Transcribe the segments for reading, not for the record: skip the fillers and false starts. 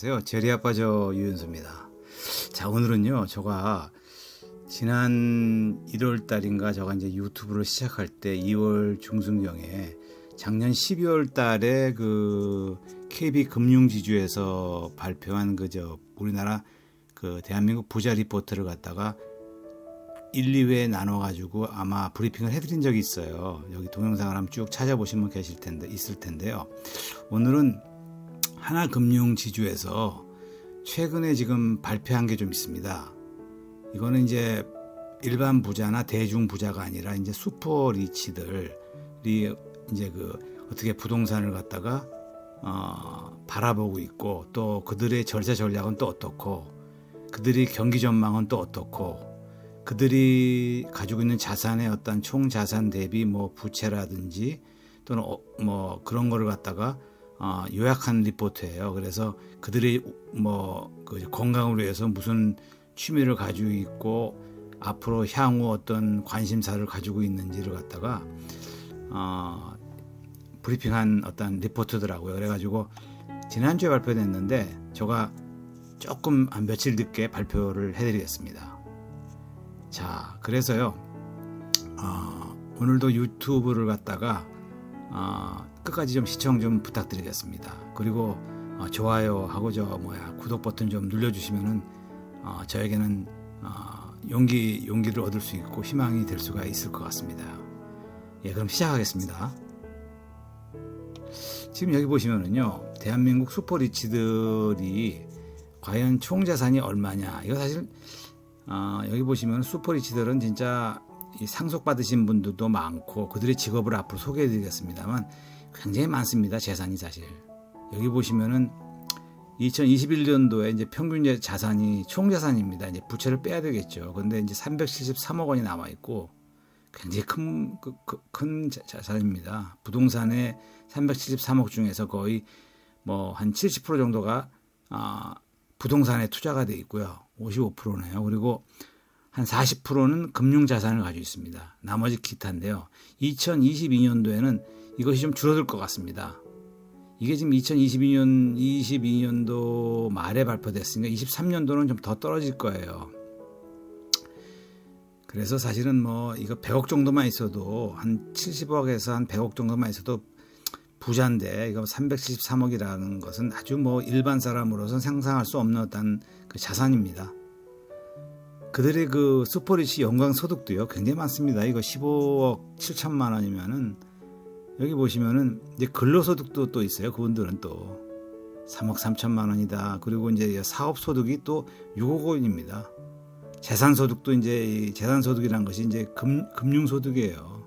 안녕하세요. 제리아빠저 유윤수입니다. 자, 오늘은요, 제가 지난 1월 달인가 제가 이제 유튜브를 시작할 때 2월 중순경에 작년 12월 달에 그 KB 금융지주에서 발표한 우리나라 대한민국 부자 리포트를 갖다가 1, 2회 나눠가지고 아마 브리핑을 해드린 적이 있어요. 여기 동영상을 한번 쭉 찾아보시면 있을 텐데요. 오늘은 하나금융지주에서 최근에 지금 발표한 게 좀 있습니다. 이거는 이제 일반 부자나 대중 부자가 아니라 이제 슈퍼 리치들이 이제 어떻게 부동산을 갖다가 바라보고 있고, 또 그들의 절세 전략은 또 어떻고, 그들이 경기 전망은 또 어떻고, 그들이 가지고 있는 자산의 어떤 총 자산 대비 부채라든지 또는 그런 거를 갖다가 요약한 리포트예요. 그래서 그들이 건강을 위해서 무슨 취미를 가지고 있고 앞으로 향후 어떤 관심사를 가지고 있는지를 갖다가 브리핑한 어떤 리포트더라고요. 그래가지고 지난주에 발표됐는데 제가 조금 한 며칠 늦게 발표를 해드리겠습니다. 자, 그래서요, 오늘도 유튜브를 갖다가 끝까지 좀 시청 좀 부탁드리겠습니다. 그리고 좋아요하고 구독 버튼 좀 눌러주시면은 저에게는 용기를 얻을 수 있고 희망이 될 수가 있을 것 같습니다. 예, 그럼 시작하겠습니다. 지금 여기 보시면은요, 대한민국 슈퍼리치들이 과연 총 자산이 얼마냐? 이거 사실 여기 보시면 슈퍼리치들은 진짜 상속받으신 분들도 많고 그들의 직업을 앞으로 소개해드리겠습니다만 굉장히 많습니다. 재산이 사실. 여기 보시면은 2021년도에 이제 평균 자산이 총 자산입니다. 이제 부채를 빼야 되겠죠. 근데 이제 373억 원이 남아 있고 굉장히 큰 자산입니다. 부동산의 373억 중에서 거의 한 70% 정도가 부동산에 투자가 돼 있고요. 55%네요. 그리고 한 40%는 금융자산을 가지고 있습니다. 나머지 기타인데요. 2022년도에는 이것이 좀 줄어들 것 같습니다. 이게 지금 2022년도 말에 발표됐으니까 23년도는 좀 더 떨어질 거예요. 그래서 사실은 이거 100억 정도만 있어도 한 70억에서 한 100억 정도만 있어도 부자인데, 이거 373억이라는 것은 아주 일반 사람으로서는 상상할 수 없는 어떤 자산입니다. 그들의 슈퍼리치 연간 소득도요 굉장히 많습니다. 이거 15억 7천만 원이면은 여기 보시면은 이제 근로소득도 또 있어요. 그분들은 또 3억 3천만 원이다. 그리고 이제 사업소득이 또 6억 원입니다. 재산소득도 이제 재산소득이라는 것이 이제 금융소득이에요.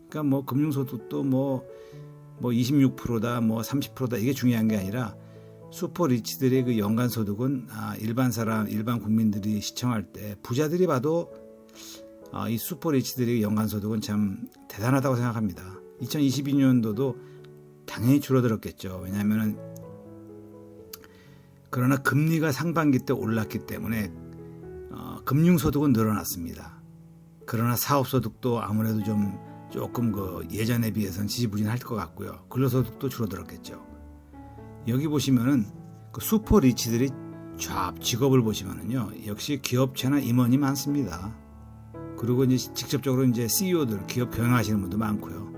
그러니까 금융소득도 26%다, 30%다 이게 중요한 게 아니라 슈퍼리치들의 연간 소득은 일반 국민들이 시청할 때 부자들이 봐도 이 슈퍼리치들의 연간 소득은 참 대단하다고 생각합니다. 2022년도도 당연히 줄어들었겠죠. 왜냐하면 그러나 금리가 상반기 때 올랐기 때문에 금융소득은 늘어났습니다. 그러나 사업소득도 아무래도 조금 예전에 비해서는 지지부진할 것 같고요. 근로소득도 줄어들었겠죠. 여기 보시면은 슈퍼 리치들이 직업을 보시면은요, 역시 기업체나 임원이 많습니다. 그리고 이제 직접적으로 이제 CEO들, 기업 경영하시는 분도 많고요.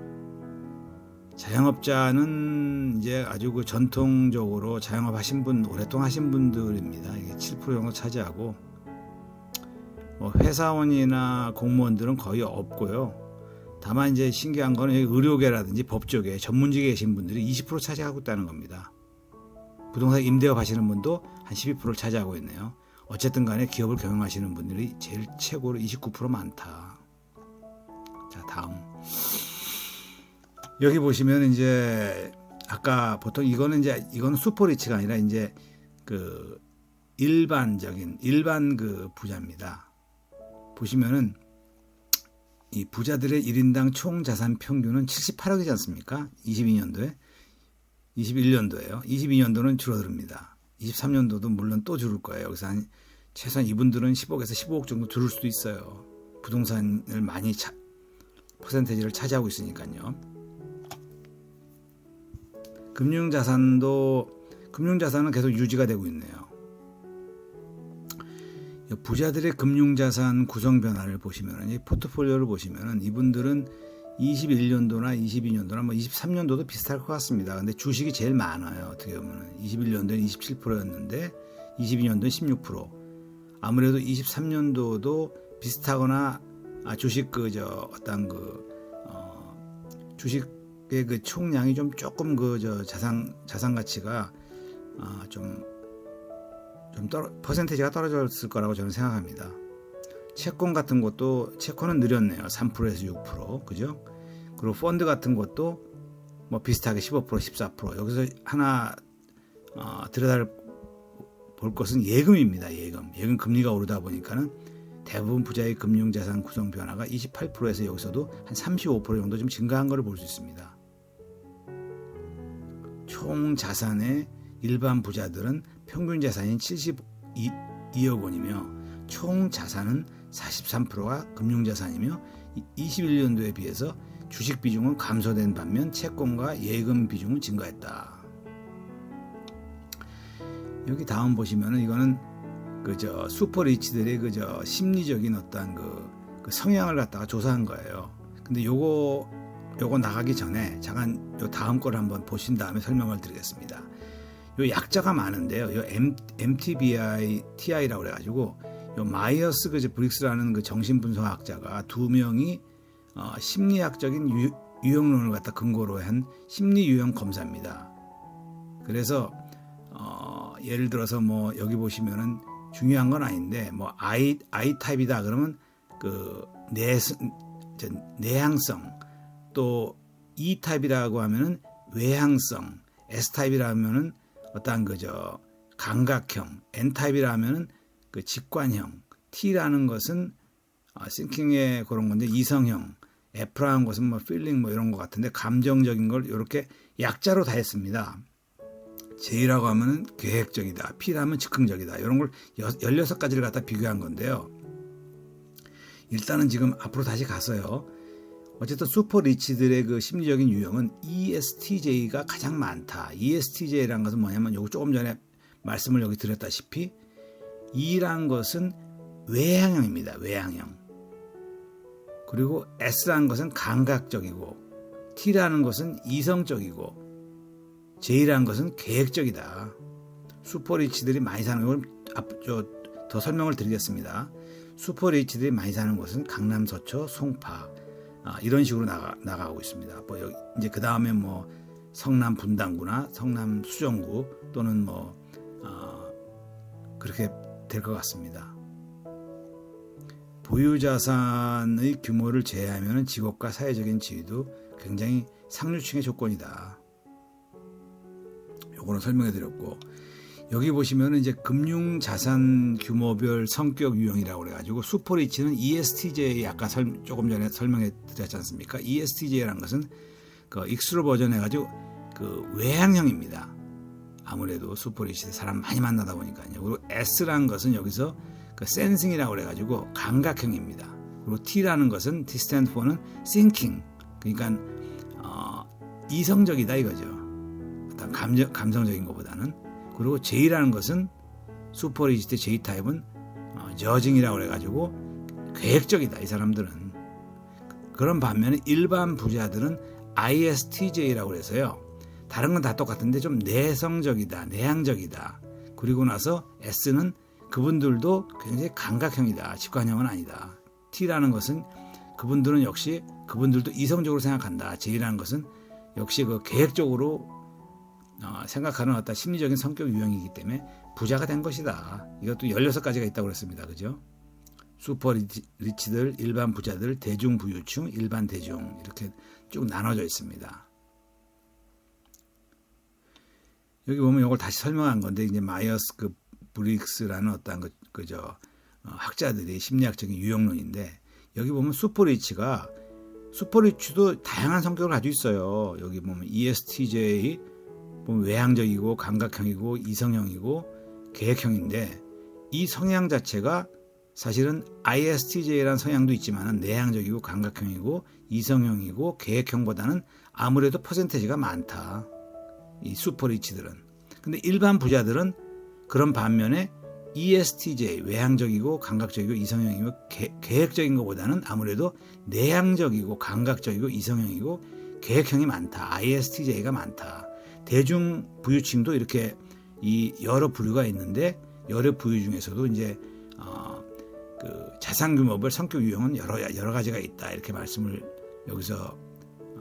자영업자는 이제 아주 전통적으로 자영업 오랫동안 하신 분들입니다. 이게 7% 정도 차지하고, 회사원이나 공무원들은 거의 없고요. 다만 이제 신기한 거는 의료계라든지 법조계, 전문직에 계신 분들이 20% 차지하고 있다는 겁니다. 부동산 임대업 하시는 분도 한 12%를 차지하고 있네요. 어쨌든 간에 기업을 경영하시는 분들이 제일 최고로 29% 많다. 자, 다음. 여기 보시면 이제 아까 보통 이거는 슈퍼리치가 아니라 이제 일반 부자입니다. 보시면은 이 부자들의 1인당 총 자산 평균은 78억이지 않습니까? 21년도에요. 22년도는 줄어듭니다. 23년도도 물론 또 줄을 거예요. 여기서 최소한 이분들은 10억에서 15억 정도 줄을 수도 있어요. 부동산을 많이 퍼센테이지를 차지하고 있으니까요. 금융자산도 금융자산은 계속 유지가 되고 있네요. 부자들의 금융자산 구성 변화를 보시면, 이 포트폴리오를 보시면 이분들은 21년도나 22년도나 뭐 23년도도 비슷할 것 같습니다. 근데 주식이 제일 많아요. 어떻게 보면 21년도에 27%였는데 22년도에 16%. 아무래도 23년도도 비슷하거나 주식 주식의 그 총량이 좀 조금 자산 가치가 퍼센테이지가 떨어졌을 거라고 저는 생각합니다. 채권 같은 것도 채권은 느렸네요. 3%에서 6%. 그죠? 그리고 펀드 같은 것도 뭐 비슷하게 15%, 14%. 여기서 하나 들여다볼 것은 예금입니다. 예금 금리가 오르다 보니까는 대부분 부자의 금융자산 구성 변화가 28%에서 여기서도 한 35% 정도 좀 증가한 것을 볼 수 있습니다. 총 자산의 일반 부자들은 평균 자산이 72억 원이며 총 자산은 43%가 금융자산이며 21년도에 비해서 주식 비중은 감소된 반면 채권과 예금 비중은 증가했다. 여기 다음 보시면은 이거는 슈퍼리치들의 심리적인 어떤 그 성향을 갖다가 조사한 거예요. 근데 요거 나가기 전에 잠깐 요 다음 거를 한번 보신 다음에 설명을 드리겠습니다. 요 약자가 많은데요. 요 MTBI-TI라고 그래가지고 요 마이어스 브릭스라는 그 정신분석학자가 두 명이 심리학적인 유형론을 갖다 근거로 한 심리 유형 검사입니다. 그래서 예를 들어서 뭐 여기 보시면은 중요한 건 아닌데 뭐 I 타입이다 그러면 그 내향성, 또 E 타입이라고 하면은 외향성, S 타입이라 하면은 어떠한 감각형, N 타입이라 하면은 그 직관형, T라는 것은 싱킹의 그런 건데 이성형, F라는 것은 뭐 필링 뭐 이런 것 같은데 감정적인 걸 이렇게 약자로 다 했습니다. J라고 하면은 계획적이다, P라면 즉흥적이다, 이런 걸 16가지를 갖다 비교한 건데요. 일단은 지금 앞으로 다시 가서요. 어쨌든 슈퍼리치들의 그 심리적인 유형은 ESTJ가 가장 많다. ESTJ라는 것은 뭐냐면 요거 조금 전에 말씀을 여기 드렸다시피 E라는 것은 외향형입니다. 외향형. 그리고 S라는 것은 감각적이고 T라는 것은 이성적이고 J라는 것은 계획적이다. 슈퍼리치들이 많이 사는 걸 더 설명을 드리겠습니다. 슈퍼리치들이 많이 사는 곳은 강남, 서초, 송파 이런 식으로 나가고 있습니다. 뭐 여기 이제 그 다음에 뭐 성남 분당구나 성남 수정구 또는 뭐 그렇게 될 것 같습니다. 보유 자산의 규모를 제외하면 직업과 사회적인 지위도 굉장히 상류층의 조건이다. 요거는 설명해 드렸고, 여기 보시면은 이제 금융 자산 규모별 성격 유형이라고 그래가지고 슈퍼리치는 ESTJ 아까 조금 전에 설명해 드렸지 않습니까? ESTJ라는 것은 그 익스트로 버전 해가지고 그 외향형입니다. 아무래도 슈퍼리치 사람 많이 만나다 보니까요. 그리고 S라는 것은 여기서 그 센싱이라고 그래가지고 감각형입니다. 그리고 T라는 것은 T stand for는 thinking, 그러니까 이성적이다 이거죠. 어떤 감성적인 것보다는. 그리고 J라는 것은 슈퍼리치 때 J 타입은 저징이라고 그래가지고 계획적이다 이 사람들은. 그런 반면에 일반 부자들은 ISTJ라고 해서요. 다른 건 다 똑같은데 좀 내성적이다, 내향적이다. 그리고 나서 S는 그분들도 굉장히 감각형이다, 직관형은 아니다. T라는 것은 그분들은 역시 그분들도 이성적으로 생각한다. J라는 것은 역시 그 계획적으로 생각하는 어떤 심리적인 성격 유형이기 때문에 부자가 된 것이다. 이것도 16가지가 있다고 그랬습니다. 그죠? 슈퍼리치들, 일반 부자들, 대중부유층, 일반 대중 이렇게 쭉 나눠져 있습니다. 여기 보면 이걸 다시 설명한 건데 이제 마이어스 브릭스라는 어떤 학자들이 심리학적인 유형론인데 여기 보면 슈퍼리치도 다양한 성격을 가지고 있어요. 여기 보면 ESTJ 보면 외향적이고 감각형이고 이성형이고 계획형인데 이 성향 자체가 사실은 ISTJ라는 성향도 있지만 내향적이고 감각형이고 이성형이고 계획형보다는 아무래도 퍼센테이지가 많다. 이 슈퍼리치들은. 근데 일반 부자들은 그런 반면에 ESTJ, 외향적이고 감각적이고 이성형이고 계획적인 것보다는 아무래도 내향적이고 감각적이고 이성형이고 계획형이 많다. ISTJ가 많다. 대중 부유층도 이렇게 이 여러 부류가 있는데 여러 부류 중에서도 이제 그 자산 규모별 성격 유형은 여러 가지가 있다. 이렇게 말씀을 여기서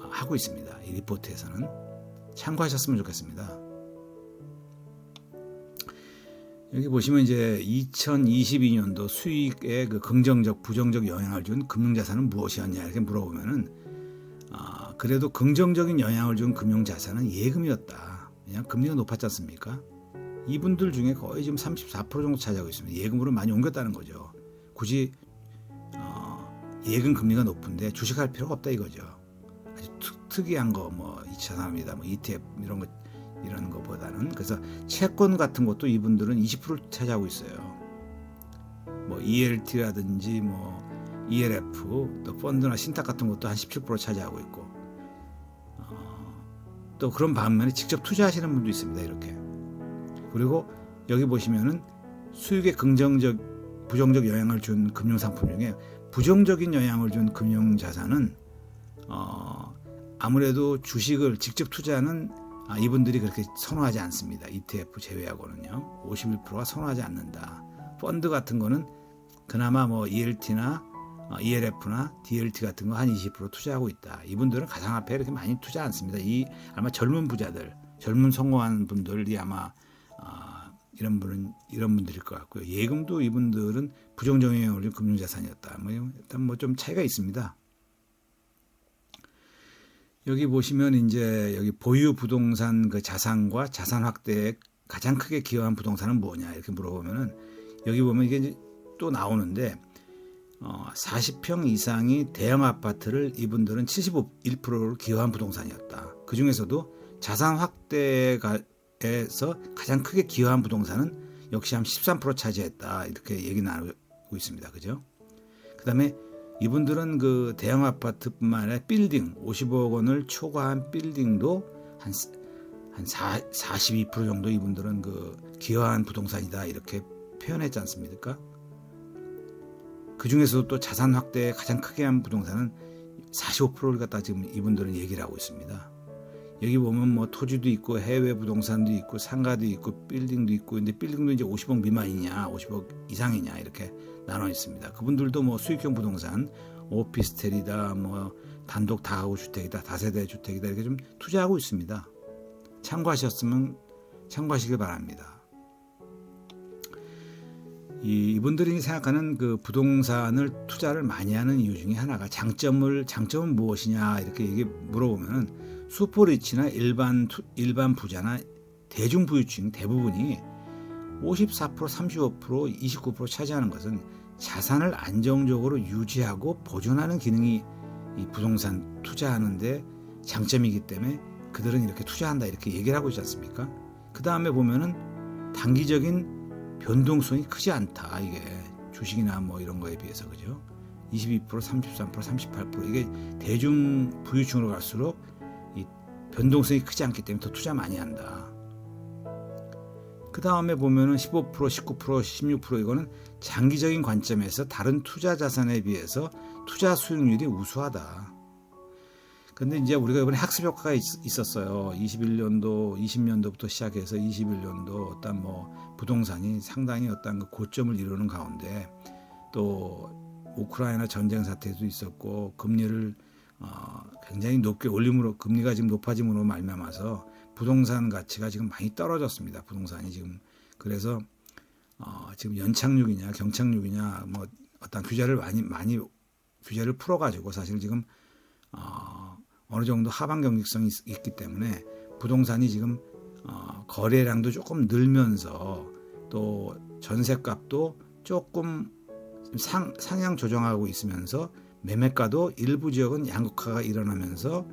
하고 있습니다. 이 리포트에서는 참고하셨으면 좋겠습니다. 여기 보시면 이제 2022년도 수익에 그 긍정적, 부정적 영향을 준 금융자산은 무엇이었냐 이렇게 물어보면은 그래도 긍정적인 영향을 준 금융자산은 예금이었다. 그냥 금리가 높았지 않습니까? 이분들 중에 거의 지금 34% 정도 차지하고 있습니다. 예금으로 많이 옮겼다는 거죠. 굳이 예금 금리가 높은데 주식할 필요가 없다 이거죠. 아주 특이한 거 뭐 2차 산업이다, 뭐 ETF 이런 거보다는 그래서 채권 같은 것도 이분들은 20%를 차지하고 있어요. 뭐 ELT라든지 뭐 ELF 또 펀드나 신탁 같은 것도 한 17% 차지하고 있고 또 그런 반면에 직접 투자하시는 분도 있습니다. 이렇게. 그리고 여기 보시면은 수익에 긍정적, 부정적 영향을 준 금융상품 중에 부정적인 영향을 준 금융자산은 아무래도 주식을 직접 투자하는 이분들이 그렇게 선호하지 않습니다. ETF 제외하고는요. 51%가 선호하지 않는다. 펀드 같은 거는 그나마 뭐 ELT나 ELF나 DLT 같은 거 한 20% 투자하고 있다. 이분들은 가상화폐에 이렇게 많이 투자 않습니다. 아마 젊은 부자들, 젊은 성공한 분들이 아마 이런 분들일 것 같고요. 예금도 이분들은 부정적인 영향을 준 금융자산이었다. 뭐 일단 뭐 좀 차이가 있습니다. 여기 보시면 이제 여기 보유 부동산 그 자산과 자산 확대에 가장 크게 기여한 부동산은 뭐냐 이렇게 물어보면은 여기 보면 이게 또 나오는데 40평 이상이 대형 아파트를 이분들은 71%를 기여한 부동산이었다. 그 중에서도 자산 확대에서 가장 크게 기여한 부동산은 역시 한 13% 차지했다. 이렇게 얘기 나누고 있습니다. 그죠? 그 다음에 이분들은 그 대형 아파트뿐만 아니라 빌딩 50억 원을 초과한 빌딩도 한 42% 정도 이분들은 그 기여한 부동산이다 이렇게 표현했지 않습니까? 그 중에서도 또 자산 확대에 가장 크게 한 부동산은 45%를 갖다 지금 이분들은 얘기를 하고 있습니다. 여기 보면 뭐 토지도 있고 해외 부동산도 있고 상가도 있고 빌딩도 있고 근데 빌딩도 이제 50억 미만이냐 50억 이상이냐 이렇게 나눠 있습니다. 그분들도 뭐 수익형 부동산 오피스텔이다 뭐 단독 다가구 주택이다 다세대 주택이다 이렇게 좀 투자하고 있습니다. 참고하시길 바랍니다. 이분들이 생각하는 그 부동산을 투자를 많이 하는 이유 중에 하나가 장점은 무엇이냐 이렇게 물어보면은 슈퍼리치나 일반 부자나 대중부유층 대부분이 54%, 35%, 29% 차지하는 것은 자산을 안정적으로 유지하고 보존하는 기능이 이 부동산 투자하는데 장점이기 때문에 그들은 이렇게 투자한다 이렇게 얘기를 하고 있지 않습니까? 그 다음에 보면은 단기적인 변동성이 크지 않다. 이게 주식이나 뭐 이런 거에 비해서 그죠? 22%, 33%, 38% 이게 대중 부유층으로 갈수록 이 변동성이 크지 않기 때문에 더 투자 많이 한다. 그 다음에 보면은 15%, 19%, 16% 이거는 장기적인 관점에서 다른 투자 자산에 비해서 투자 수익률이 우수하다. 근데 이제 우리가 이번에 학습 효과가 있었어요. 21년도, 20년도부터 시작해서 21년도 어떤 뭐 부동산이 상당히 어떤 그 고점을 이루는 가운데 또 우크라이나 전쟁 사태도 있었고 금리를 굉장히 높게 올림으로 금리가 지금 높아짐으로 말미암아서 부동산 가치가 지금 많이 떨어졌습니다. 부동산이 지금 그래서 지금 연착륙이냐 경착륙이냐 뭐 어떤 규제를 많이 규제를 풀어가지고 사실 지금 어느 정도 하방 경직성이 있기 때문에 부동산이 지금 거래량도 조금 늘면서 또 전세값도 조금 상향 조정하고 있으면서 매매가도 일부 지역은 양극화가 일어나면서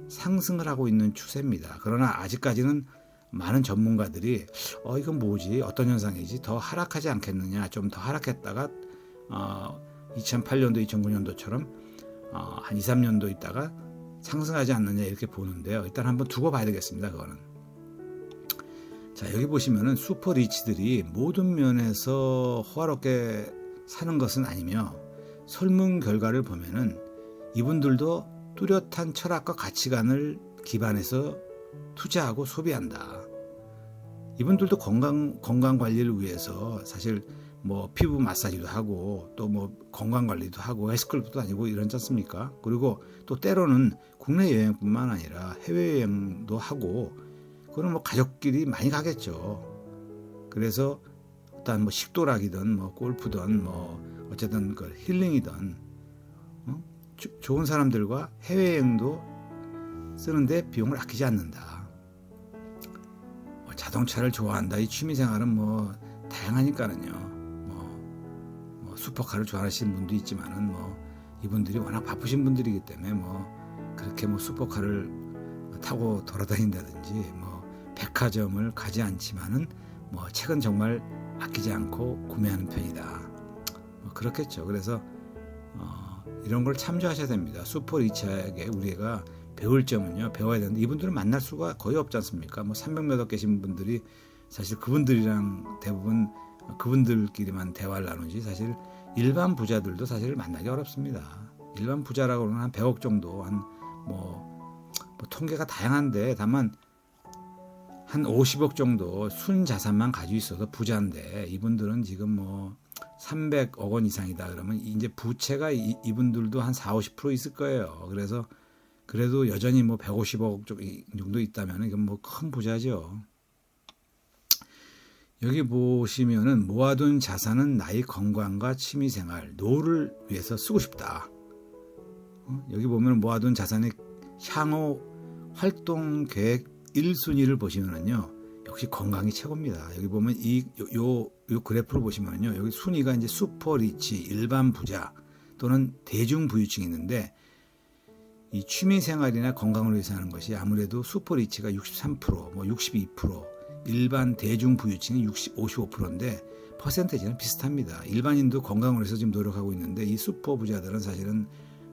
상승을 하고 있는 추세입니다. 그러나 아직까지는 많은 전문가들이 이건 뭐지? 어떤 현상이지? 더 하락하지 않겠느냐? 좀 더 하락했다가 2008년도, 2009년도처럼 한 2, 3년도 있다가 상승하지 않느냐 이렇게 보는데요. 일단 한번 두고 봐야 되겠습니다. 그거는. 자, 여기 보시면은 슈퍼 리치들이 모든 면에서 호화롭게 사는 것은 아니며, 설문 결과를 보면은 이분들도 뚜렷한 철학과 가치관을 기반해서 투자하고 소비한다. 이분들도 건강 관리를 위해서 사실 뭐 피부 마사지도 하고 또 뭐 건강 관리도 하고 헬스클럽도 다니고 이러지 않습니까? 그리고 또 때로는 국내 여행뿐만 아니라 해외 여행도 하고, 그럼 뭐 가족끼리 많이 가겠죠. 그래서 일단 뭐 식도락이든 뭐 골프든 뭐 어쨌든 그 힐링이든 좋은 사람들과 해외 여행도 쓰는데 비용을 아끼지 않는다. 자동차를 좋아한다. 이 취미생활은 뭐 다양하니까는요. 뭐 슈퍼카를 좋아하시는 분도 있지만은 뭐 이분들이 워낙 바쁘신 분들이기 때문에 뭐 그렇게 뭐 슈퍼카를 타고 돌아다닌다든지 뭐 백화점을 가지 않지만은 뭐 책은 정말 아끼지 않고 구매하는 편이다. 뭐 그렇겠죠. 그래서 이런 걸 참조하셔야 됩니다. 슈퍼 리치에게 우리가 배울 점은요, 배워야 되는데 이분들은 만날 수가 거의 없지 않습니까? 뭐 300몇 계신 분들이 사실 그분들이랑 대부분 그분들끼리만 대화를 나누지, 사실 일반 부자들도 사실 만나기 어렵습니다. 일반 부자라고 하면 한 100억 정도, 뭐 통계가 다양한데 다만 한 50억 정도 순 자산만 가지고 있어서 부자인데, 이분들은 지금 뭐 300억 원 이상이다 그러면 이제 부채가 이분들도 한 40-50% 있을 거예요. 그래서 그래도 여전히 뭐 150억 정도 있다면 이건 뭐 큰 부자죠. 여기 보시면은 모아둔 자산은 나의 건강과 취미생활, 노후를 위해서 쓰고 싶다. 여기 보면 모아둔 자산의 향후 활동 계획 1순위를 보시면은요, 역시 건강이 최고입니다. 여기 보면 요 그래프를 보시면요, 여기 순위가 이제 슈퍼 리치, 일반 부자 또는 대중 부유층이 있는데, 이 취미 생활이나 건강을 위해서 하는 것이 아무래도 슈퍼 리치가 63%, 뭐 62%, 일반 대중 부유층이 55%인데 퍼센테이지는 비슷합니다. 일반인도 건강을 위해서 지금 노력하고 있는데, 이 슈퍼 부자들은 사실은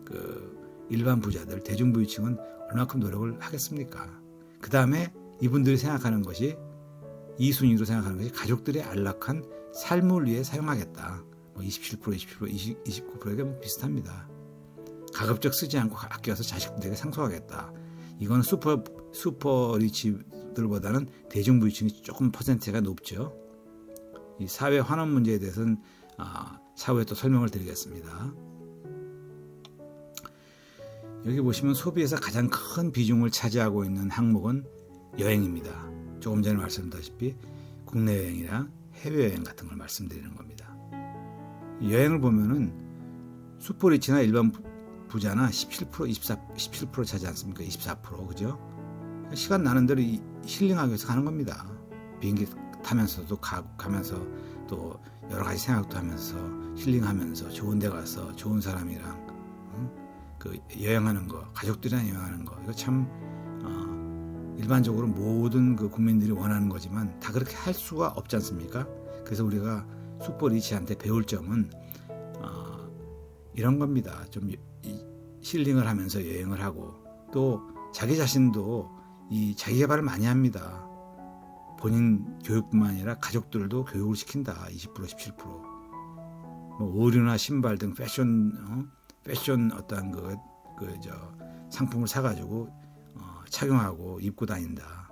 그 일반 부자들, 대중 부유층은 얼마큼 노력을 하겠습니까? 그 다음에 이분들이 생각하는 것이, 2순위로 생각하는 것이 가족들의 안락한 삶을 위해 사용하겠다. 뭐 27%, 29%에게 뭐 비슷합니다. 가급적 쓰지 않고 아껴서 자식들에게 상속하겠다. 이건 슈퍼 리치들보다는 대중부유층이 조금 퍼센트가 높죠. 이 사회 환원 문제에 대해서는 차후에 또 설명을 드리겠습니다. 여기 보시면 소비에서 가장 큰 비중을 차지하고 있는 항목은 여행입니다. 조금 전에 말씀드렸다시피 국내 여행이랑 해외 여행 같은 걸 말씀드리는 겁니다. 여행을 보면은 슈퍼 리치나 일반 부자나 17% 차지 않습니까? 24%, 그죠? 시간 나는 대로 힐링하기 위해서 가는 겁니다. 비행기 타면서도 가면서 또 여러 가지 생각도 하면서 힐링하면서 좋은 데 가서 좋은 사람이랑 그 여행하는 거, 가족들이랑 여행하는 거, 이거 참 일반적으로 모든 그 국민들이 원하는 거지만 다 그렇게 할 수가 없지 않습니까? 그래서 우리가 슈퍼 리치한테 배울 점은 이런 겁니다. 좀 힐링을 하면서 여행을 하고, 또 자기 자신도 이 자기 개발을 많이 합니다. 본인 교육뿐만 아니라 가족들도 교육을 시킨다. 20%, 17%. 뭐 의류나 신발 등 패션 어떤 상품을 사가지고 착용하고 입고 다닌다.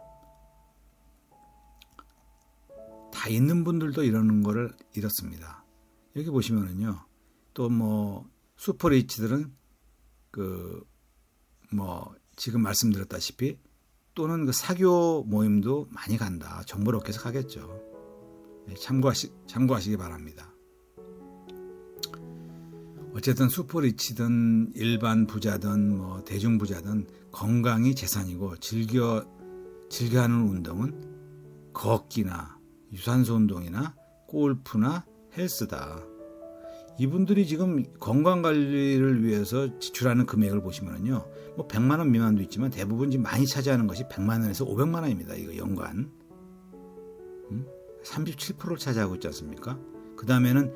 다 있는 분들도 이러는 거를 이렇습니다. 여기 보시면은요, 또 뭐 슈퍼 리치들은 지금 말씀드렸다시피 또는 그 사교 모임도 많이 간다. 정보를 얻기 위해서 가겠죠. 참고하시기 바랍니다. 어쨌든 슈퍼 리치든 일반 부자든 뭐 대중 부자든 건강이 재산이고 즐겨하는 운동은 걷기나 유산소 운동이나 골프나 헬스다. 이분들이 지금 건강관리를 위해서 지출하는 금액을 보시면요, 뭐 100만 원 미만도 있지만 대부분 지금 많이 차지하는 것이 100만 원에서 500만 원입니다. 이거 연간 37%를 차지하고 있지 않습니까? 그 다음에는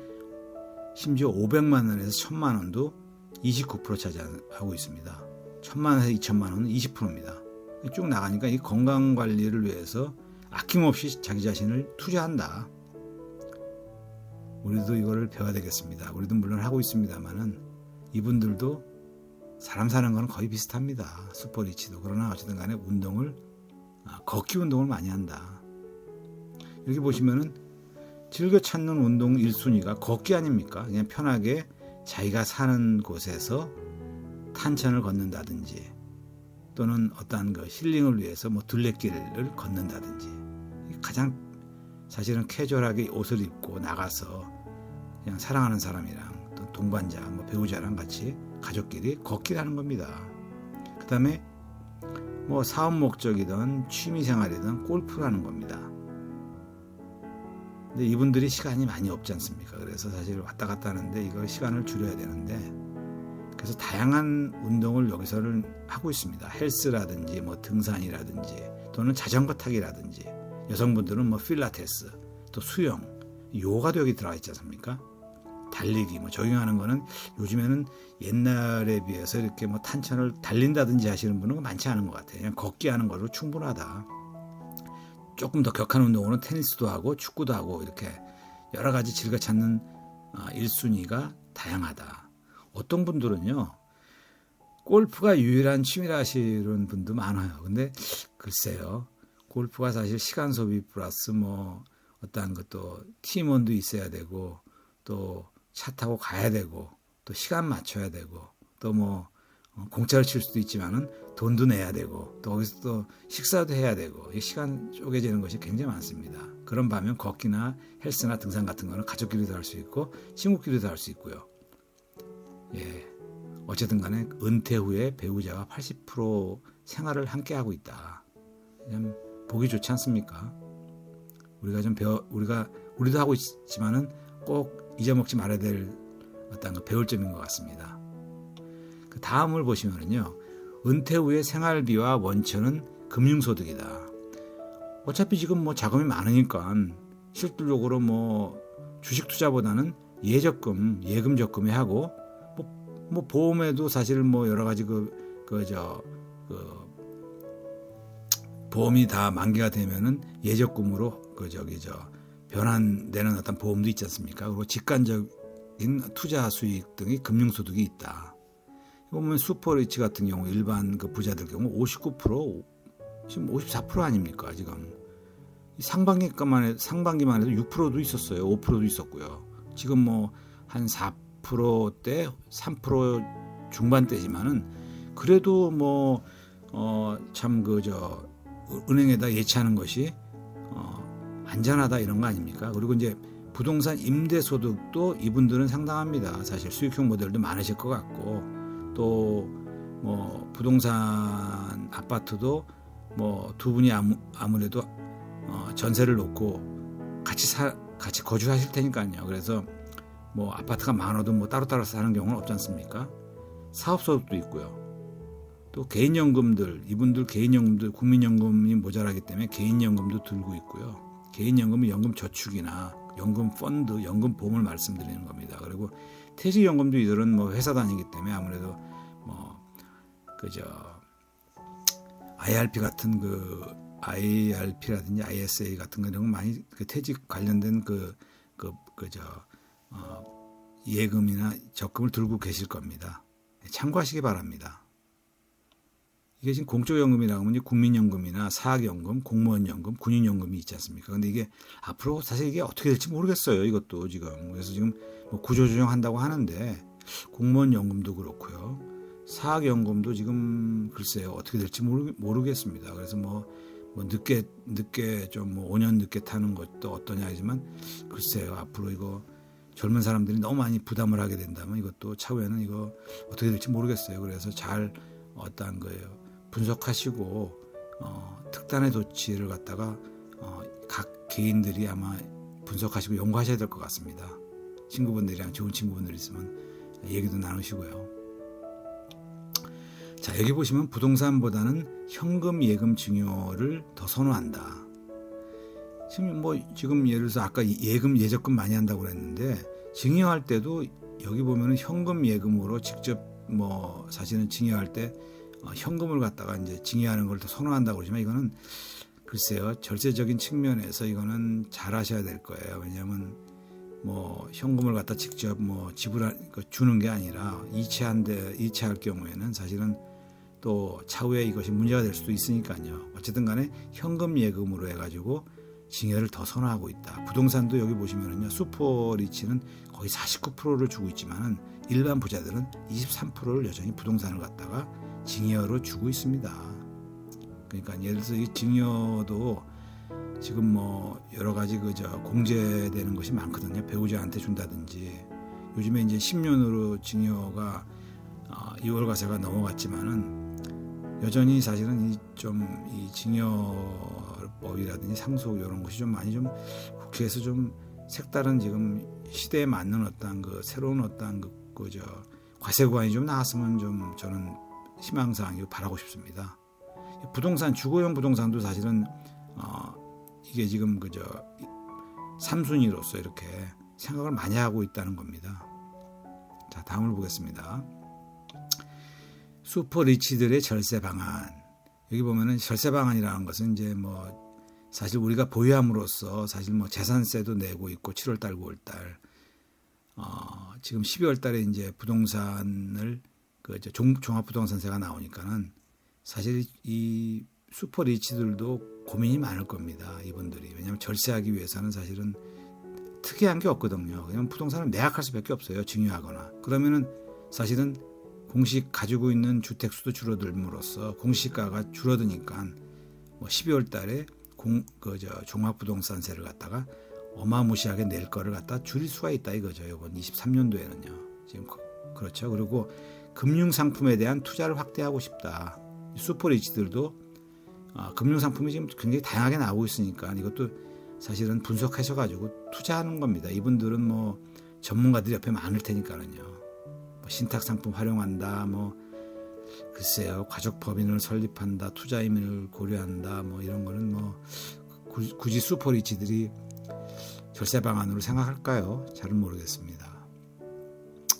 심지어 500만 원에서 1000만 원도 29% 차지하고 있습니다. 1000만 원에서 2000만 원은 20%입니다. 쭉 나가니까 이 건강관리를 위해서 아낌없이 자기 자신을 투자한다. 우리도 이거를 배워야 되겠습니다. 우리도 물론 하고 있습니다만은 이분들도 사람 사는 거는 거의 비슷합니다. 슈퍼리치도. 그러나 어쨌든 간에 걷기 운동을 많이 한다. 여기 보시면은 즐겨 찾는 운동 1순위가 걷기 아닙니까? 그냥 편하게 자기가 사는 곳에서 탄천을 걷는다든지 또는 어떠한 그 힐링을 위해서 뭐 둘레길을 걷는다든지 가장 사실은 캐주얼하게 옷을 입고 나가서 그냥 사랑하는 사람이랑 또 동반자, 뭐 배우자랑 같이 가족끼리 걷기를 하는 겁니다. 그 다음에 뭐 사업 목적이든 취미생활이든 골프를 하는 겁니다. 근데 이분들이 시간이 많이 없지 않습니까? 그래서 사실 왔다 갔다 하는데 이거 시간을 줄여야 되는데 그래서 다양한 운동을 여기서는 하고 있습니다. 헬스라든지 뭐 등산이라든지 또는 자전거 타기라든지 여성분들은 뭐 필라테스 또 수영, 요가도 여기 들어가 있지 않습니까? 달리기, 뭐 조깅하는 거는 요즘에는 옛날에 비해서 이렇게 뭐 탄천을 달린다든지 하시는 분은 많지 않은 것 같아요. 그냥 걷기 하는 걸로 충분하다. 조금 더 격한 운동으로는 테니스도 하고 축구도 하고 이렇게 여러 가지 즐겨 찾는 1순위가 다양하다. 어떤 분들은요, 골프가 유일한 취미라 하시는 분도 많아요. 근데 글쎄요, 골프가 사실 시간 소비 플러스 뭐 어떠한 것도 팀원도 있어야 되고 또 차 타고 가야 되고 또 시간 맞춰야 되고 또 뭐 공짜로 칠 수도 있지만은 돈도 내야 되고 또 거기서 또 식사도 해야 되고 이 시간 쪼개지는 것이 굉장히 많습니다. 그런 반면 걷기나 헬스나 등산 같은 거는 가족끼리도 할 수 있고 친구끼리도 할 수 있고요. 예, 어쨌든 간에 은퇴 후에 배우자와 80% 생활을 함께 하고 있다. 참 보기 좋지 않습니까? 우리도 하고 있지만은 꼭 잊어먹지 말아야 될 어떤 배울 점인 것 같습니다. 그 다음을 보시면은요, 은퇴 후의 생활비와 원천은 금융소득이다. 어차피 지금 뭐 자금이 많으니까 실질적으로 뭐 주식 투자보다는 예금 적금에 하고 뭐 보험에도 사실 뭐 여러 가지 보험이 다 만기가 되면은 예적금으로 변환되는 어떤 보험도 있지 않습니까? 그리고 직관적인 투자 수익 등의 금융소득이 있다. 보면 슈퍼리치 같은 경우 일반 그 부자들 경우 59% 지금 54% 아닙니까? 지금 상반기만 해도 6%도 있었어요. 5%도 있었고요. 지금 뭐 한 4%대 3% 중반대지만은 그래도 뭐 은행에다 예치하는 것이 안전하다 이런 거 아닙니까? 그리고 이제 부동산 임대 소득도 이분들은 상당합니다. 사실 수익형 모델도 많으실 것 같고 또 뭐 부동산 아파트도 뭐 두 분이 아무래도 전세를 놓고 같이 거주하실 테니까요. 그래서 뭐 아파트가 많아도 뭐 따로따로 사는 경우는 없지 않습니까? 사업소득도 있고요. 또 이분들 개인연금들 국민연금이 모자라기 때문에 개인연금도 들고 있고요. 개인연금은 연금 저축이나 연금 펀드, 연금 보험을 말씀드리는 겁니다. 그리고 퇴직연금도 이들은 뭐 회사 다니기 때문에 아무래도 뭐 IRP 같은 IRP라든지 ISA 같은 거 이런 거 많이 퇴직 관련된 예금이나 적금을 들고 계실 겁니다. 참고하시기 바랍니다. 이게 지금 공적연금이라고 하면 국민연금이나 사학연금, 공무원연금, 군인연금이 있지 않습니까? 근데 이게 앞으로 사실 이게 어떻게 될지 모르겠어요. 이것도 지금. 그래서 지금 뭐 구조조정한다고 하는데 공무원연금도 그렇고요. 사학연금도 지금 글쎄요. 어떻게 될지 모르겠습니다. 그래서 뭐 늦게 좀 뭐 5년 늦게 타는 것도 어떠냐 하지만 글쎄요. 앞으로 이거 젊은 사람들이 너무 많이 부담을 하게 된다면 이것도 차후에는 이거 어떻게 될지 모르겠어요. 그래서 잘 어떠한 거예요. 분석하시고 특단의 조치를 갖다가 각 개인들이 아마 분석하시고 연구하셔야 될 것 같습니다. 친구분들이랑 좋은 친구분들 있으면 얘기도 나누시고요. 자, 여기 보시면 부동산보다는 현금 예금 증여를 더 선호한다. 지금 예를 들어서 아까 예적금 많이 한다고 그랬는데 증여할 때도 여기 보면은 현금 예금으로 직접 사실은 증여할 때 현금을 갖다가 이제 증여하는 걸 더 선호한다고 그러지만 이거는 글쎄요, 절세적인 측면에서 이거는 잘 하셔야 될 거예요. 왜냐하면 뭐 현금을 갖다 직접 뭐 주는 게 아니라 이체할 경우에는 사실은 또 차후에 이것이 문제가 될 수도 있으니까요. 어쨌든 간에 현금 예금으로 해가지고 징여를 더 선호하고 있다. 부동산도 여기 보시면은요, 슈퍼리치는 거의 49%를 주고 있지만은 일반 부자들은 23%를 여전히 부동산을 갖다가 징여로 주고 있습니다. 그러니까 예를 들어서 이 징여도 지금 뭐 여러 가지 공제되는 것이 많거든요. 배우자한테 준다든지. 요즘에 이제 10년으로 징여가 2월과세가 넘어갔지만은 여전히 사실은 이 징여법이라든지 상속 이런 것이 좀 많이 좀 국회에서 좀 색다른 지금 시대에 맞는 어떤 새로운 어떤 과세 구간이 좀 나왔으면 좀 저는 희망사항이 바라고 싶습니다. 부동산 주거용 부동산도 사실은 이게 지금 3순위로서 이렇게 생각을 많이 하고 있다는 겁니다. 자, 다음을 보겠습니다. 슈퍼리치들의 절세 방안. 여기 보면은 절세 방안이라는 것은 이제 뭐 사실 우리가 보유함으로써 사실 뭐 재산세도 내고 있고 7월달, 9월달 지금 12월달에 이제 부동산을 종합부동산세가 나오니까는 사실 이 슈퍼리치들도 고민이 많을 겁니다. 이분들이. 왜냐하면 절세하기 위해서는 사실은 특이한 게 없거든요. 그냥 부동산을 매각할 수밖에 없어요. 증여하거나. 그러면은 사실은 공식 가지고 있는 주택 수도 줄어들므로써 공시가가 줄어드니까 뭐 12월 달에 종합부동산세를 갖다가 어마무시하게 낼 거를 갖다 줄일 수가 있다 이거죠. 이번 23년도에는요. 지금 그렇죠. 그리고 금융 상품에 대한 투자를 확대하고 싶다. 슈퍼리치들도 금융 상품이 지금 굉장히 다양하게 나오고 있으니까 이것도 사실은 분석하셔 가지고 투자하는 겁니다. 이분들은 뭐 전문가들이 옆에 많을 테니까는요. 뭐 신탁 상품 활용한다, 뭐 글쎄요, 가족 법인을 설립한다, 투자 이민을 고려한다, 뭐 이런 거는 뭐 굳이 슈퍼리치들이 절세 방안으로 생각할까요? 잘은 모르겠습니다.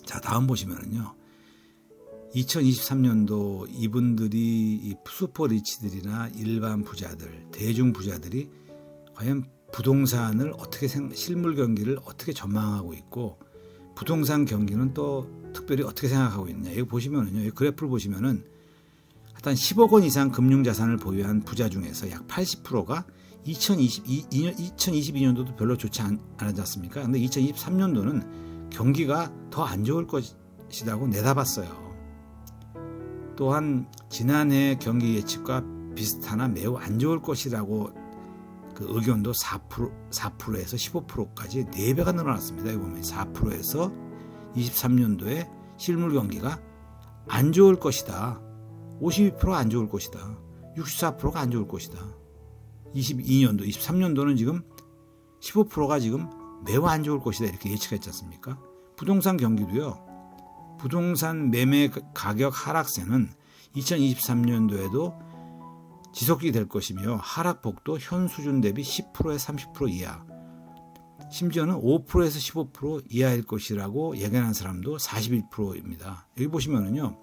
자, 다음 보시면은요. 2023년도 이분들이 이 슈퍼리치들이나 일반 부자들, 대중 부자들이 과연 부동산을 어떻게 실물 경기를 어떻게 전망하고 있고 부동산 경기는 또 특별히 어떻게 생각하고 있느냐. 이거 보시면은요. 이 그래프를 보시면은 한 10억 원 이상 금융 자산을 보유한 부자 중에서 약 80%가 2022년도도 별로 좋지 않았지 않습니까? 근데 2023년도는 경기가 더 안 좋을 것이라고 내다봤어요. 또한 지난해 경기 예측과 비슷하나 매우 안 좋을 것이라고 의견도 4%에서 15%까지 4배가 늘어났습니다. 여기 보면 4%에서 23년도에 실물 경기가 안 좋을 것이다. 52%가 안 좋을 것이다. 64%가 안 좋을 것이다. 22년도, 23년도는 지금 15%가 지금 매우 안 좋을 것이다. 이렇게 예측했지 않습니까? 부동산 경기도요. 부동산 매매 가격 하락세는 2023년도에도 지속이 될 것이며 하락폭도 현 수준 대비 10%에서 30% 이하, 심지어는 5%에서 15% 이하일 것이라고 예견한 사람도 41%입니다. 여기 보시면은요,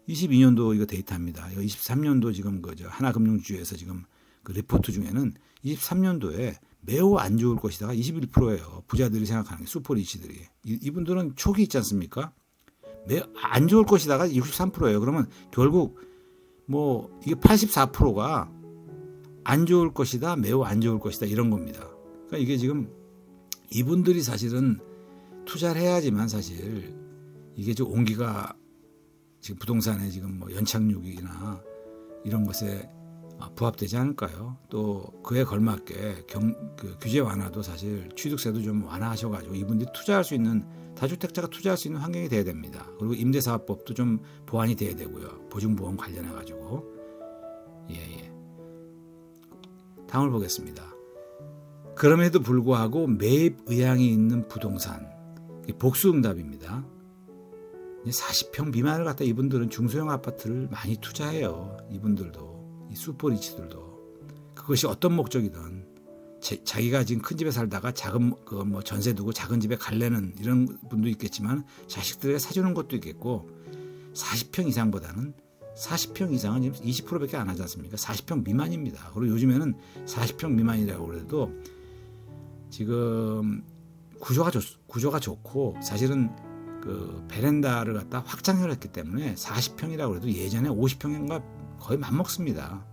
22년도 이거 데이터입니다. 23년도 지금 하나금융주에서 지금 리포트 중에는 23년도에 매우 안 좋을 것이다가 21%예요. 부자들이 생각하는 게 슈퍼리치들이. 이분들은 촉이 있지 않습니까? 매우 안 좋을 것이다가 63%예요. 그러면 결국 뭐 이게 84%가 안 좋을 것이다, 매우 안 좋을 것이다 이런 겁니다. 그러니까 이게 지금 이분들이 사실은 투자를 해야지만 사실 이게 좀 온기가 지금 부동산에 지금 뭐 연착륙이나 이런 것에 부합되지 않을까요? 또 그에 걸맞게 규제 완화도 사실 취득세도 좀 완화하셔가지고 이분들이 투자할 수 있는 다주택자가 투자할 수 있는 환경이 돼야 됩니다. 그리고 임대사업법도 좀 보완이 돼야 되고요. 보증보험 관련해가지고 예. 다음을 보겠습니다. 그럼에도 불구하고 매입 의향이 있는 부동산 복수응답입니다. 40평 미만을 갖다 이분들은 중소형 아파트를 많이 투자해요. 이분들도 이 슈퍼리치들도 그것이 어떤 목적이든 자기가 지금 큰 집에 살다가 작은 뭐 전세 두고 작은 집에 갈래는 이런 분도 있겠지만 자식들에게 사주는 것도 있겠고 40평 이상보다는 40평 이상은 지금 20%밖에 안 하지 않습니까? 40평 미만입니다. 그리고 요즘에는 40평 미만이라고 그래도 지금 구조가 좋고 사실은 그 베란다를 갖다 확장을 했기 때문에 40평이라고 해도 예전에 50평인가 거의 맞먹습니다.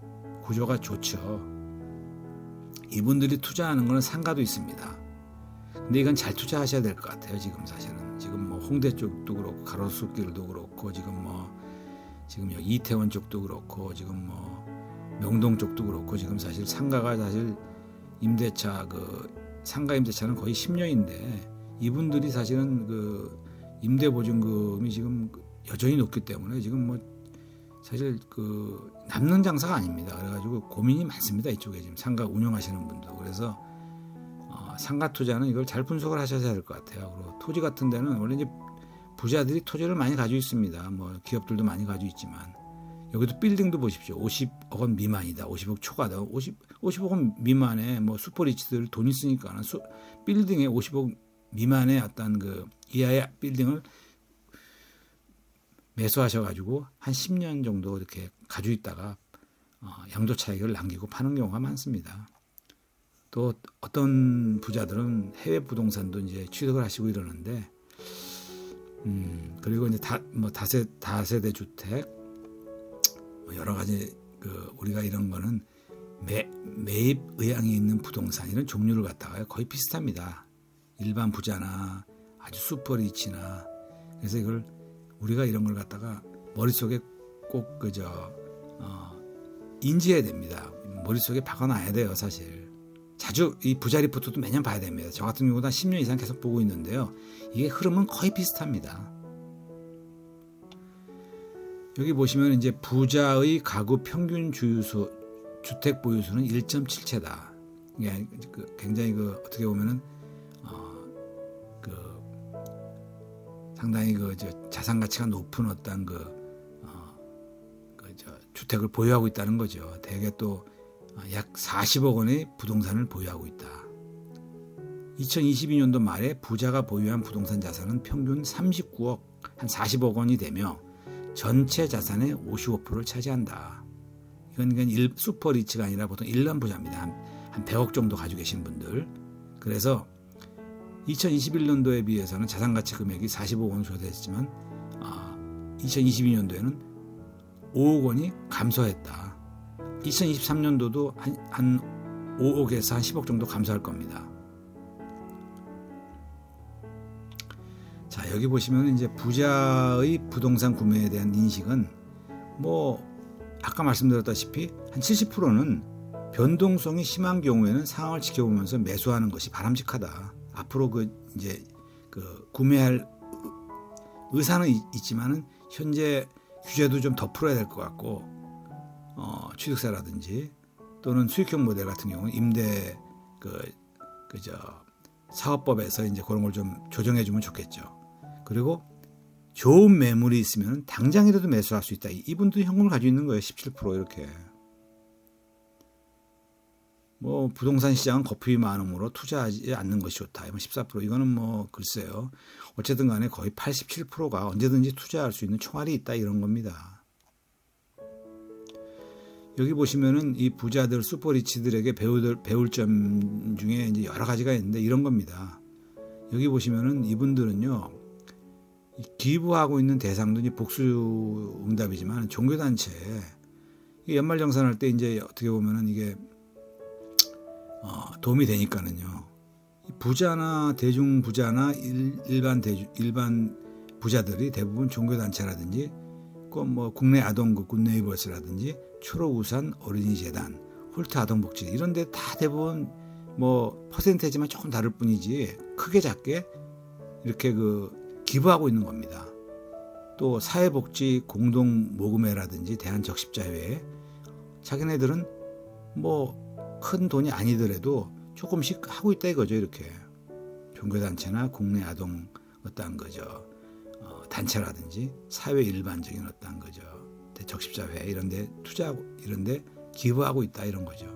구조가 좋죠. 이분들이 투자하는 거는 상가도 있습니다. 근데 이건 잘 투자하셔야 될 것 같아요. 지금 사실은 지금 뭐 홍대 쪽도 그렇고 가로수길도 그렇고 지금 여기 이태원 쪽도 그렇고 지금 뭐 명동 쪽도 그렇고 지금 사실 상가가 사실 상가 임대차는 거의 10년인데 이분들이 사실은 그 임대보증금이 지금 여전히 높기 때문에 지금 뭐 사실 그 남는 장사가 아닙니다. 그래가지고 고민이 많습니다. 이쪽에 지금 상가 운영하시는 분도. 그래서 상가 투자는 이걸 잘 분석을 하셔야 될 것 같아요. 그리고 토지 같은 데는 원래 이제 부자들이 토지를 많이 가지고 있습니다. 뭐 기업들도 많이 가지고 있지만 여기도 빌딩도 보십시오. 50억 원 미만이다. 50억 초과다. 50억 원 미만의 뭐 슈퍼리치들 돈 있으니까 빌딩에 50억 미만의 어떤 그 이하의 빌딩을 매수하셔가지고 한 10년 정도 이렇게 가지고 있다가 양도 차익을 남기고 파는 경우가 많습니다. 또 어떤 부자들은 해외 부동산도 이제 취득을 하시고 이러는데, 그리고 이제 다세대 주택, 뭐 여러 가지 우리가 이런 거는 매입 의향이 있는 부동산 이런 종류를 갖다가 거의 비슷합니다. 일반 부자나 아주 슈퍼리치나. 그래서 이걸 우리가 이런 걸 갖다가 머릿속에 꼭 인지해야 됩니다. 머릿속에 박아놔야 돼요, 사실. 자주 이 부자 리포트도 매년 봐야 됩니다. 저 같은 경우도 한 10년 이상 계속 보고 있는데요. 이게 흐름은 거의 비슷합니다. 여기 보시면 이제 부자의 가구 평균 주택 보유수는 1.7채다. 이게 굉장히 어떻게 보면은 상당히 자산 가치가 높은 어떤 주택을 보유하고 있다는 거죠. 대개 또 약 40억 원의 부동산을 보유하고 있다. 2022년도 말에 부자가 보유한 부동산 자산은 평균 39억, 한 40억 원이 되며 전체 자산의 55%를 차지한다. 이건 슈퍼리치가 아니라 보통 일반 부자입니다. 한 100억 정도 가지고 계신 분들. 그래서 2021년도에 비해서는 자산가치 금액이 40억 원 조사됐지만 2022년도에는 5억 원이 감소했다. 2023년도도 한 5억에서 한 10억 정도 감소할 겁니다. 자, 여기 보시면 이제 부자의 부동산 구매에 대한 인식은 뭐 아까 말씀드렸다시피 한 70%는 변동성이 심한 경우에는 상황을 지켜보면서 매수하는 것이 바람직하다. 앞으로 구매할 의사는 있지만은 현재 규제도 좀 더 풀어야 될 것 같고, 취득세라든지 또는 수익형 모델 같은 경우는 임대 사업법에서 이제 그런 걸 좀 조정해 주면 좋겠죠. 그리고 좋은 매물이 있으면 당장이라도 매수할 수 있다. 이분도 현금을 가지고 있는 거예요. 17% 이렇게. 뭐 부동산 시장은 거품이 많으므로 투자하지 않는 것이 좋다. 14%. 이거는 뭐 글쎄요. 어쨌든 간에 거의 87%가 언제든지 투자할 수 있는 총알이 있다 이런 겁니다. 여기 보시면은 이 부자들 슈퍼리치들에게 배울 점 중에 이제 여러 가지가 있는데 이런 겁니다. 여기 보시면은 이분들은요, 기부하고 있는 대상도 이제 복수응답이지만 종교단체 연말정산할 때 이제 어떻게 보면은 이게 도움이 되니까는요. 부자나 대중 부자나 일반 부자들이 대부분 종교단체라든지 뭐 국내 아동국 굿네이버스라든지 초록우산 어린이재단, 홀트 아동복지 이런 데 다 대부분 뭐 퍼센테이지만 조금 다를 뿐이지 크게 작게 이렇게 기부하고 있는 겁니다. 또 사회복지 공동모금회라든지 대한적십자회, 자기네들은 뭐 큰 돈이 아니더라도 조금씩 하고 있다 이거죠. 이렇게 종교단체나 국내 아동 어떤 단체라든지 사회 일반적인 어떤 적십자회 이런데 투자하고 이런데 기부하고 있다 이런 거죠.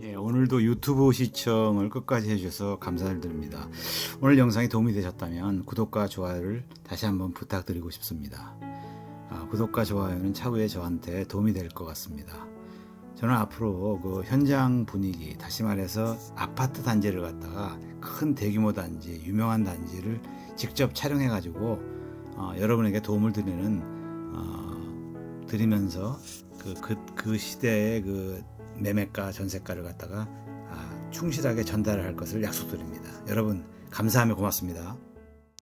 예, 오늘도 유튜브 시청을 끝까지 해주셔서 감사드립니다. 오늘 영상이 도움이 되셨다면 구독과 좋아요를 다시 한번 부탁드리고 싶습니다. 구독과 좋아요는 차후에 저한테 도움이 될 것 같습니다. 저는 앞으로 그 현장 분위기, 다시 말해서 아파트 단지를 갖다가 큰 대규모 단지, 유명한 단지를 직접 촬영해 가지고 여러분에게 도움을 드리면서 그 시대의 그 매매가, 전세가를 갖다가 충실하게 전달할 것을 약속드립니다. 여러분 감사하며 고맙습니다.